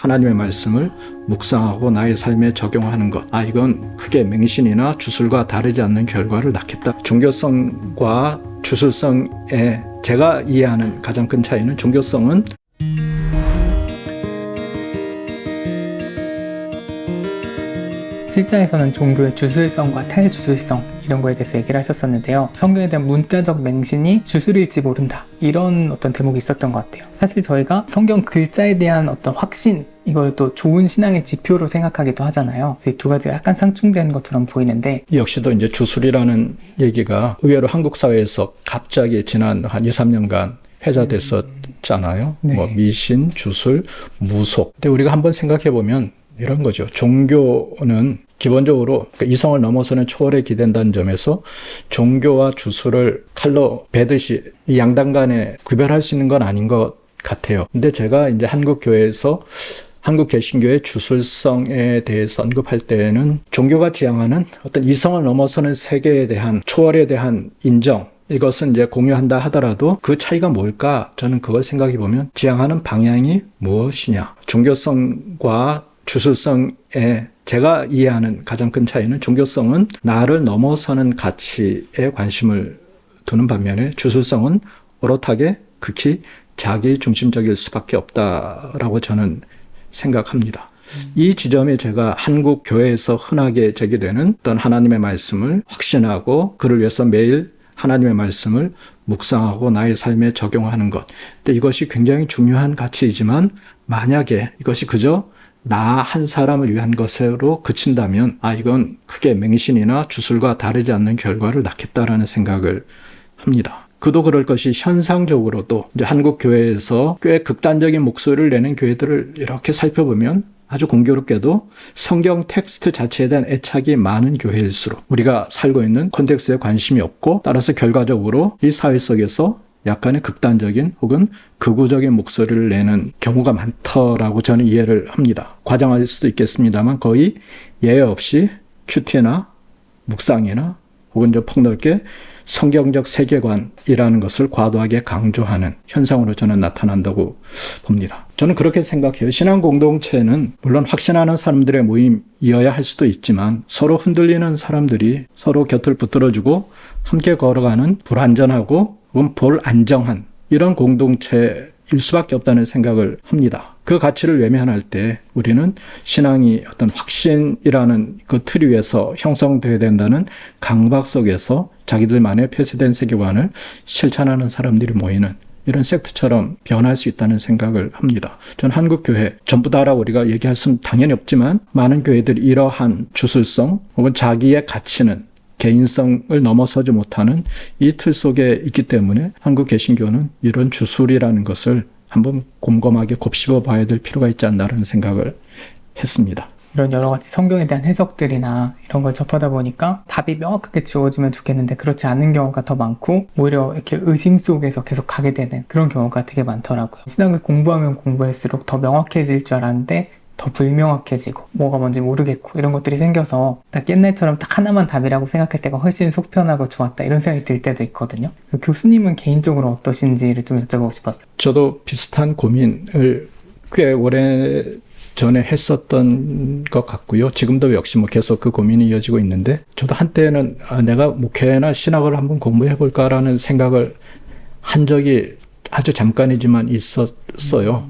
하나님의 말씀을 묵상하고 나의 삶에 적용하는 것. 이건 크게 맹신이나 주술과 다르지 않는 결과를 낳겠다. 종교성과 주술성의 제가 이해하는 가장 큰 차이는, 종교성은 실장에서는 종교의 주술성과 탈주술성 이런 거에 대해서 얘기를 하셨었는데요. 성경에 대한 문자적 맹신이 주술일지 모른다, 이런 어떤 대목이 있었던 것 같아요. 사실 저희가 성경 글자에 대한 어떤 확신, 이걸 또 좋은 신앙의 지표로 생각하기도 하잖아요. 이 두 가지가 약간 상충된 것처럼 보이는데, 역시도 이제 주술이라는 얘기가 의외로 한국 사회에서 갑자기 지난 한 2, 3년간 회자됐었잖아요. 네. 미신, 주술, 무속. 근데 우리가 한번 생각해 보면 이런 거죠. 종교는 기본적으로 이성을 넘어서는 초월에 기댄다는 점에서 종교와 주술을 칼로 베듯이 이 양당 간에 구별할 수 있는 건 아닌 것 같아요. 근데 제가 이제 한국 교회에서 한국 개신교의 주술성에 대해서 언급할 때에는 종교가 지향하는 어떤 이성을 넘어서는 세계에 대한 초월에 대한 인정, 이것은 이제 공유한다 하더라도 그 차이가 뭘까? 저는 그걸 생각해 보면 지향하는 방향이 무엇이냐. 종교성과 주술성의 제가 이해하는 가장 큰 차이는, 종교성은 나를 넘어서는 가치에 관심을 두는 반면에 주술성은 오롯하게 극히 자기 중심적일 수밖에 없다라고 저는 생각합니다. 이 지점에 제가 한국 교회에서 흔하게 제기되는 어떤 하나님의 말씀을 확신하고 그를 위해서 매일 하나님의 말씀을 묵상하고 나의 삶에 적용하는 것. 근데 이것이 굉장히 중요한 가치이지만, 만약에 이것이 그저 나 한 사람을 위한 것으로 그친다면 이건 크게 맹신이나 주술과 다르지 않는 결과를 낳겠다라는 생각을 합니다. 그도 그럴 것이 현상적으로도 이제 한국 교회에서 꽤 극단적인 목소리를 내는 교회들을 이렇게 살펴보면 아주 공교롭게도 성경 텍스트 자체에 대한 애착이 많은 교회일수록 우리가 살고 있는 콘텍스트에 관심이 없고, 따라서 결과적으로 이 사회 속에서 약간의 극단적인 혹은 극우적인 목소리를 내는 경우가 많더라고 저는 이해를 합니다. 과장할 수도 있겠습니다만 거의 예외 없이 큐티나 묵상이나 혹은 좀 폭넓게 성경적 세계관이라는 것을 과도하게 강조하는 현상으로 저는 나타난다고 봅니다. 저는 그렇게 생각해요. 신앙 공동체는 물론 확신하는 사람들의 모임이어야 할 수도 있지만, 서로 흔들리는 사람들이 서로 곁을 붙들어주고 함께 걸어가는 불완전하고 혹은 불안정한 이런 공동체일 수밖에 없다는 생각을 합니다. 그 가치를 외면할 때 우리는 신앙이 어떤 확신이라는 그 틀 위에서 형성되어야 된다는 강박 속에서 자기들만의 폐쇄된 세계관을 실천하는 사람들이 모이는 이런 섹트처럼 변할 수 있다는 생각을 합니다. 저는 한국 교회 전부 다라고 우리가 얘기할 수는 당연히 없지만, 많은 교회들이 이러한 주술성 혹은 자기의 가치는 개인성을 넘어서지 못하는 이 틀 속에 있기 때문에 한국 개신교는 이런 주술이라는 것을 한번 곰곰하게 곱씹어 봐야 될 필요가 있지 않나라는 생각을 했습니다. 이런 여러 가지 성경에 대한 해석들이나 이런 걸 접하다 보니까 답이 명확하게 지워지면 좋겠는데 그렇지 않은 경우가 더 많고, 오히려 이렇게 의심 속에서 계속 가게 되는 그런 경우가 되게 많더라고요. 신학을 공부하면 공부할수록 더 명확해질 줄 알았는데 더 불명확해지고 뭐가 뭔지 모르겠고 이런 것들이 생겨서 딱 옛날처럼 딱 하나만 답이라고 생각할 때가 훨씬 속편하고 좋았다, 이런 생각이 들 때도 있거든요. 교수님은 개인적으로 어떠신지를 좀 여쭤보고 싶었어요. 저도 비슷한 고민을 꽤 오래 전에 했었던 것 같고요. 지금도 역시 계속 그 고민이 이어지고 있는데, 저도 한때는 내가 목회나 신학을 한번 공부해 볼까라는 생각을 한 적이 아주 잠깐이지만 있었어요.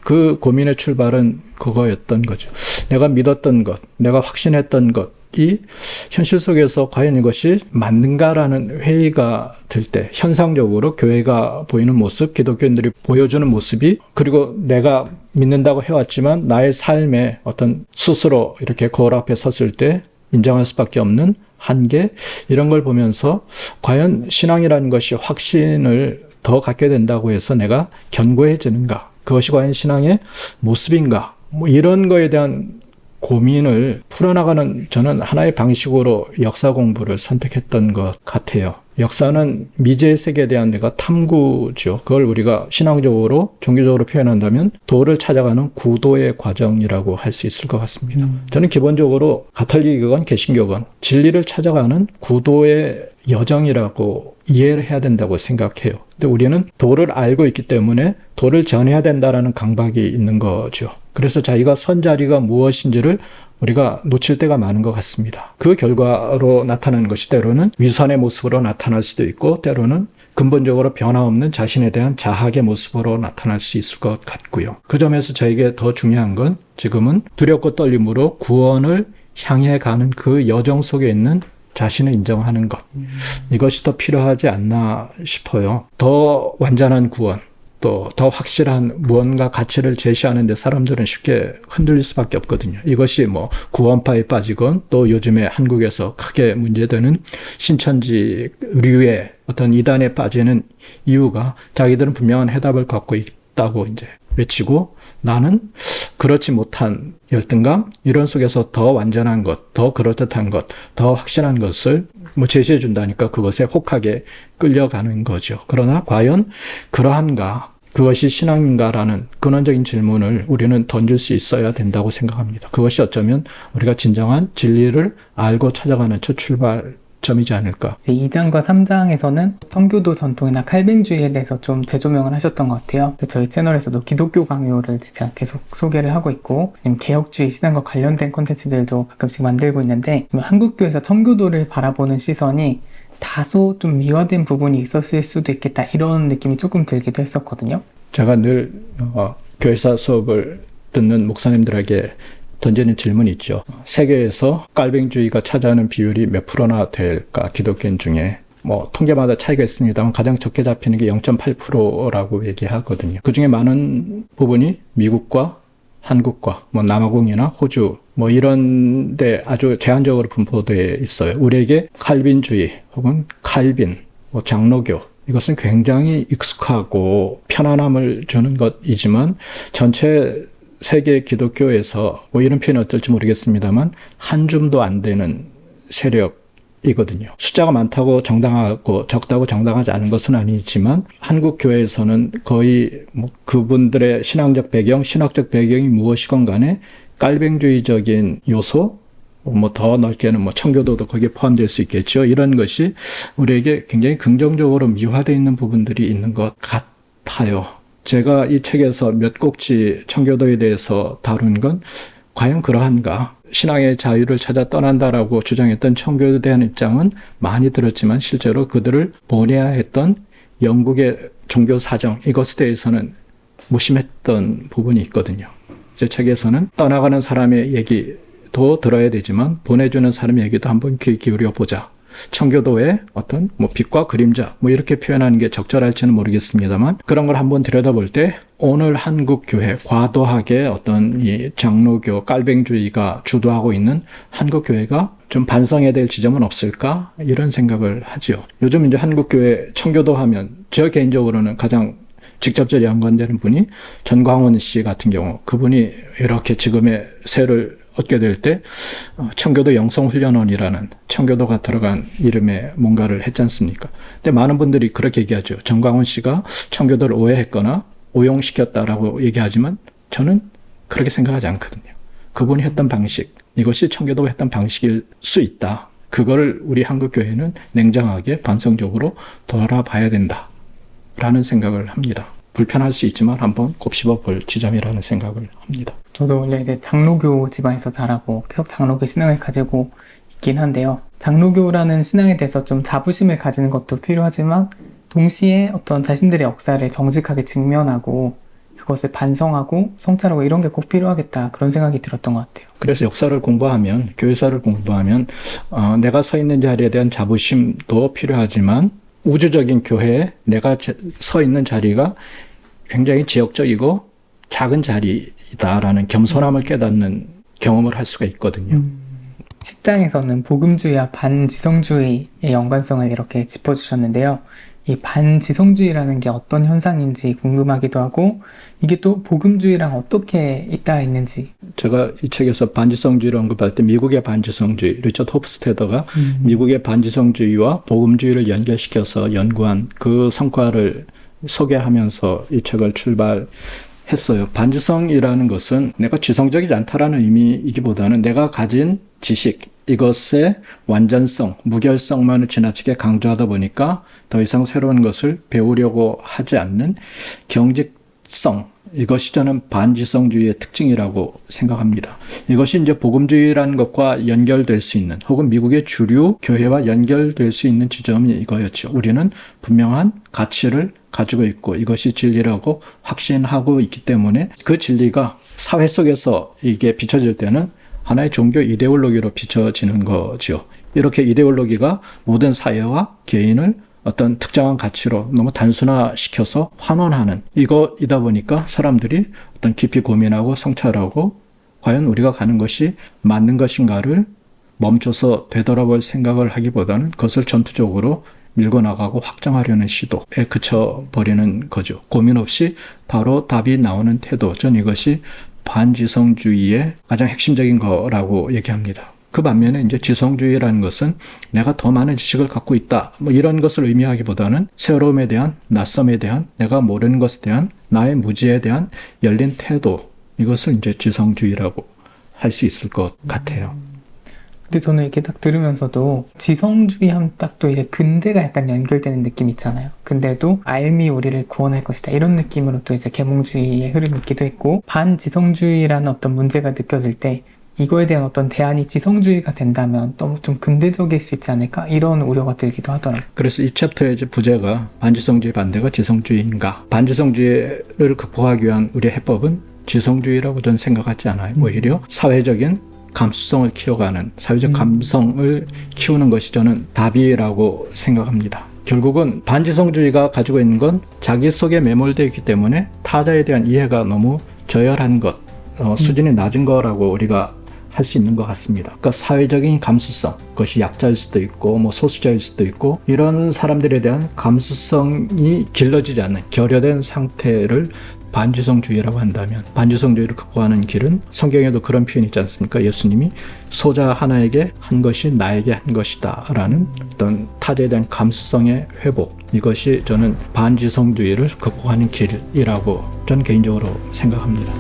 그 고민의 출발은 그거였던 거죠. 내가 믿었던 것, 내가 확신했던 것이 현실 속에서 과연 이것이 맞는가라는 회의가 들 때, 현상적으로 교회가 보이는 모습, 기독교인들이 보여주는 모습이, 그리고 내가 믿는다고 해왔지만 나의 삶에 어떤 스스로 이렇게 거울 앞에 섰을 때 인정할 수밖에 없는 한계, 이런 걸 보면서 과연 신앙이라는 것이 확신을 더 갖게 된다고 해서 내가 견고해지는가, 그것이 과연 신앙의 모습인가, 이런 거에 대한 고민을 풀어나가는 저는 하나의 방식으로 역사 공부를 선택했던 것 같아요. 역사는 미지의 세계에 대한 내가 탐구죠. 그걸 우리가 신앙적으로, 종교적으로 표현한다면 도를 찾아가는 구도의 과정이라고 할 수 있을 것 같습니다. 저는 기본적으로 가톨릭이건 개신교건 진리를 찾아가는 구도의 여정이라고 이해를 해야 된다고 생각해요. 근데 우리는 도를 알고 있기 때문에 도를 전해야 된다라는 강박이 있는 거죠. 그래서 자기가 선 자리가 무엇인지를 우리가 놓칠 때가 많은 것 같습니다. 그 결과로 나타나는 것이 때로는 위선의 모습으로 나타날 수도 있고 때로는 근본적으로 변화없는 자신에 대한 자학의 모습으로 나타날 수 있을 것 같고요. 그 점에서 저에게 더 중요한 건 지금은 두렵고 떨림으로 구원을 향해 가는 그 여정 속에 있는 자신을 인정하는 것. 이것이 더 필요하지 않나 싶어요. 더 완전한 구원, 또 더 확실한 무언가 가치를 제시하는 데 사람들은 쉽게 흔들릴 수밖에 없거든요. 이것이 뭐 구원파에 빠지건 또 요즘에 한국에서 크게 문제되는 신천지류의 어떤 이단에 빠지는 이유가 자기들은 분명한 해답을 갖고 있다고 이제 외치고 나는 그렇지 못한 열등감 이런 속에서 더 완전한 것, 더 그럴듯한 것, 더 확실한 것을 뭐 제시해 준다니까 그것에 혹하게 끌려가는 거죠. 그러나 과연 그러한가? 그것이 신앙인가라는 근원적인 질문을 우리는 던질 수 있어야 된다고 생각합니다. 그것이 어쩌면 우리가 진정한 진리를 알고 찾아가는 첫 출발점이지 않을까. 2장과 3장에서는 청교도 전통이나 칼빈주의에 대해서 좀 재조명을 하셨던 것 같아요. 저희 채널에서도 기독교 강요를 제가 계속 소개를 하고 있고 아니면 개혁주의 신앙과 관련된 콘텐츠들도 가끔씩 만들고 있는데 한국교회에서 청교도를 바라보는 시선이 다소 좀 미화된 부분이 있었을 수도 있겠다 이런 느낌이 조금 들기도 했었거든요. 제가 늘 교회사 수업을 듣는 목사님들에게 던지는 질문이 있죠. 세계에서 깔뱅주의가 차지하는 비율이 몇 프로나 될까? 기독교인 중에. 뭐 통계마다 차이가 있습니다만 가장 적게 잡히는 게 0.8%라고 얘기하거든요. 그중에 많은 부분이 미국과 한국과 뭐 남아공이나 호주 뭐 이런 데 아주 제한적으로 분포되어 있어요. 우리에게 칼빈주의 혹은 칼빈, 뭐 장로교 이것은 굉장히 익숙하고 편안함을 주는 것이지만 전체 세계 기독교에서 뭐 이런 표현이 어떨지 모르겠습니다만 한 줌도 안 되는 세력이거든요. 숫자가 많다고 정당하고 적다고 정당하지 않은 것은 아니지만 한국 교회에서는 거의 뭐 그분들의 신앙적 배경, 신학적 배경이 무엇이건 간에 깔뱅주의적인 요소, 뭐 더 넓게는 뭐 청교도도 거기에 포함될 수 있겠죠. 이런 것이 우리에게 굉장히 긍정적으로 미화되어 있는 부분들이 있는 것 같아요. 제가 이 책에서 몇 꼭지 청교도에 대해서 다룬 건 과연 그러한가? 신앙의 자유를 찾아 떠난다라고 주장했던 청교도에 대한 입장은 많이 들었지만 실제로 그들을 보내야 했던 영국의 종교 사정 이것에 대해서는 무심했던 부분이 있거든요. 제 책에서는 떠나가는 사람의 얘기도 들어야 되지만 보내주는 사람의 얘기도 한번 귀 기울여 보자. 청교도의 어떤 뭐 빛과 그림자 뭐 이렇게 표현하는 게 적절할지는 모르겠습니다만 그런 걸 한번 들여다볼 때 오늘 한국 교회 과도하게 어떤 이 장로교 깔뱅주의가 주도하고 있는 한국 교회가 좀 반성해야 될 지점은 없을까 이런 생각을 하죠. 요즘 이제 한국 교회 청교도 하면 저 개인적으로는 가장 직접적으로 연관되는 분이 전광훈 씨 같은 경우 그분이 이렇게 지금의 세를 얻게 될 때 청교도 영성훈련원이라는 청교도가 들어간 이름의 뭔가를 했지 않습니까? 근데 많은 분들이 그렇게 얘기하죠. 전광훈 씨가 청교도를 오해했거나 오용시켰다라고 얘기하지만 저는 그렇게 생각하지 않거든요. 그분이 했던 방식, 이것이 청교도가 했던 방식일 수 있다. 그거를 우리 한국교회는 냉정하게 반성적으로 돌아봐야 된다라는 생각을 합니다. 불편할 수 있지만 한번 곱씹어 볼 지점이라는 생각을 합니다. 저도 원래 이제 장로교 집안에서 자라고 계속 장로교 신앙을 가지고 있긴 한데요. 장로교라는 신앙에 대해서 좀 자부심을 가지는 것도 필요하지만 동시에 어떤 자신들의 역사를 정직하게 직면하고 그것을 반성하고 성찰하고 이런 게 꼭 필요하겠다 그런 생각이 들었던 것 같아요. 그래서 역사를 공부하면 교회사를 공부하면 내가 서 있는 자리에 대한 자부심도 필요하지만 우주적인 교회에 내가 서 있는 자리가 굉장히 지역적이고 작은 자리이다라는 겸손함을 깨닫는 경험을 할 수가 있거든요. 10장에서는 복음주의와 반지성주의의 연관성을 이렇게 짚어주셨는데요. 이 반지성주의라는 게 어떤 현상인지 궁금하기도 하고 이게 또 복음주의랑 어떻게 잇닿아 있는지. 제가 이 책에서 반지성주의를 언급할 때 미국의 반지성주의, 리처드 호프스테더가 미국의 반지성주의와 복음주의를 연결시켜서 연구한 그 성과를 소개하면서 이 책을 출발했어요. 반지성이라는 것은 내가 지성적이지 않다라는 의미이기보다는 내가 가진 지식, 이것의 완전성, 무결성만을 지나치게 강조하다 보니까 더 이상 새로운 것을 배우려고 하지 않는 경직성, 이것이 저는 반지성주의의 특징이라고 생각합니다. 이것이 이제 복음주의라는 것과 연결될 수 있는, 혹은 미국의 주류 교회와 연결될 수 있는 지점이 이거였죠. 우리는 분명한 가치를 가지고 있고 이것이 진리라고 확신하고 있기 때문에 그 진리가 사회 속에서 이게 비춰질 때는 하나의 종교 이데올로기로 비춰지는 거죠. 이렇게 이데올로기가 모든 사회와 개인을 어떤 특정한 가치로 너무 단순화시켜서 환원하는 이거이다 보니까 사람들이 어떤 깊이 고민하고 성찰하고 과연 우리가 가는 것이 맞는 것인가를 멈춰서 되돌아볼 생각을 하기보다는 그것을 전투적으로 밀고 나가고 확장하려는 시도에 그쳐버리는 거죠. 고민 없이 바로 답이 나오는 태도. 전 이것이 반지성주의의 가장 핵심적인 거라고 얘기합니다. 그 반면에 이제 지성주의라는 것은 내가 더 많은 지식을 갖고 있다, 뭐 이런 것을 의미하기보다는 새로움에 대한, 낯섦에 대한, 내가 모르는 것에 대한 나의 무지에 대한 열린 태도, 이것을 이제 지성주의라고 할 수 있을 것 같아요. 근데 저는 이렇게 딱 들으면서도 지성주의 하면 딱 또 이제 근대가 약간 연결되는 느낌 있잖아요. 근데도 알미 우리를 구원할 것이다 이런 느낌으로 또 이제 계몽주의의 흐름이 있기도 했고, 반지성주의라는 어떤 문제가 느껴질 때 이거에 대한 어떤 대안이 지성주의가 된다면 너무 좀 근대적일 수 있지 않을까 이런 우려가 들기도 하더라고요. 그래서 이 챕터의 이제 부제가 반지성주의 반대가 지성주의인가, 반지성주의를 극복하기 위한 우리의 해법은 지성주의라고 저는 생각하지 않아요. 오히려 사회적인 감수성을 키워가는, 사회적 감성을 키우는 것이 저는 답이라고 생각합니다. 결국은 반지성주의가 가지고 있는 건 자기 속에 매몰되어 있기 때문에 타자에 대한 이해가 너무 저열한 것, 수준이 낮은 거라고 우리가 할 수 있는 것 같습니다. 그러니까 사회적인 감수성, 그것이 약자일 수도 있고 뭐 소수자일 수도 있고 이런 사람들에 대한 감수성이 길러지지 않는 결여된 상태를 반지성주의라고 한다면, 반지성주의를 극복하는 길은 성경에도 그런 표현이 있지 않습니까? 예수님이 소자 하나에게 한 것이 나에게 한 것이다 라는 어떤 타자에 대한 감수성의 회복, 이것이 저는 반지성주의를 극복하는 길이라고 저는 개인적으로 생각합니다.